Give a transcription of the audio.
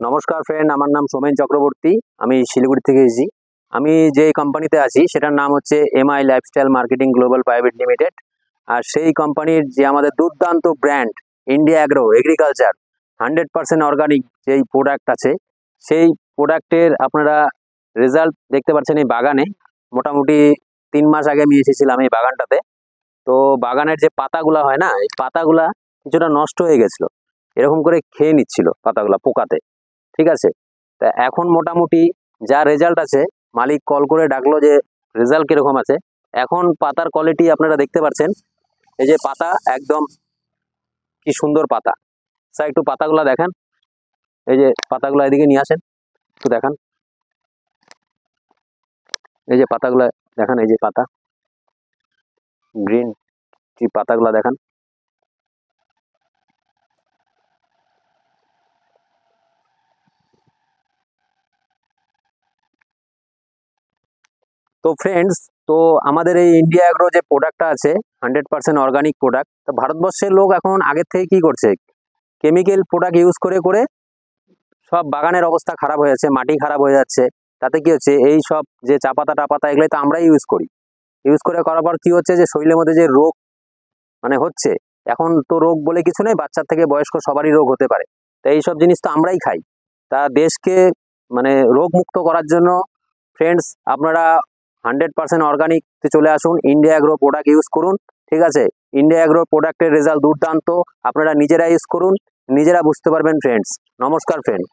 নমস্কার ফ্রেন্ড, আমার নাম সোমেন চক্রবর্তী। আমি শিলিগুড়ি থেকে এসেছি। আমি যে কোম্পানিতে আছি সেটার নাম হচ্ছে MI lifestyle marketing global private limited. আর সেই কোম্পানির যে আমাদের দুর্দান্ত brand India agro agriculture 100% organic যেই প্রোডাক্ট আছে, সেই প্রোডাক্টের আপনারা রেজাল্ট দেখতে পাচ্ছেন এই বাগানে। মোটামুটি 3 মাস আগে আমি এসেছিলাম এই বাগানটাতে। তো বাগানের যে পাতাগুলা হয় না, এই পাতাগুলা কিছুটা নষ্ট হয়ে গেছিলো, এরকম করে খেয়ে নিচ্ছিল পাতাগুলা পোকাতে। ঠিক আছে, তা এখন মোটামুটি যা রেজাল্ট আছে, মালিক কল করে ডাকলো যে রেজাল্ট কিরকম আছে। এখন পাতার কোয়ালিটি আপনারা দেখতে পাচ্ছেন, এই যে পাতা একদম কি সুন্দর পাতা। স্যার একটু পাতাগুলা দেখেন, এই যে পাতাগুলো এদিকে নিয়ে আসেন, একটু দেখান। এই যে পাতাগুলা দেখান, এই যে পাতা গ্রিন, কি পাতাগুলা দেখান। তো ফ্রেন্ডস, তো আমাদের এই ইন্ডিয়া অ্যাগ্রো যে প্রোডাক্টটা আছে 100% অর্গানিক প্রোডাক্ট। তো ভারতবর্ষের লোক এখন আগের থেকে কি করছে, কেমিক্যাল প্রোডাক্ট ইউজ করে করে সব বাগানের অবস্থা খারাপ হয়ে যাচ্ছে, মাটি খারাপ হয়ে যাচ্ছে। তাতে কি হচ্ছে, এই সব যে চা পাতা টাপাতা এগুলো তো আমরাই ইউজ করি। ইউজ করে করার পর কি হচ্ছে, যে শরীরের মধ্যে যে রোগ মানে হচ্ছে, এখন তো রোগ বলে কিছু নেই, বাচ্চার থেকে বয়স্ক সবারই রোগ হতে পারে। তো এইসব জিনিস তো আমরাই খাই। তা দেশকে মানে রোগ মুক্ত করার জন্য ফ্রেন্ডস, আপনারা 100% অর্গানিকতে চলে আসুন, ইন্ডিয়া অ্যাগ্রো প্রোডাক্ট ইউজ করুন। ঠিক আছে, ইন্ডিয়া অ্যাগ্রো প্রোডাক্টের রেজাল্ট দুর্দান্ত। আপনারা নিজেরা ইউজ করুন, নিজেরা বুঝতে পারবেন ফ্রেন্ডস। নমস্কার ফ্রেন্ড।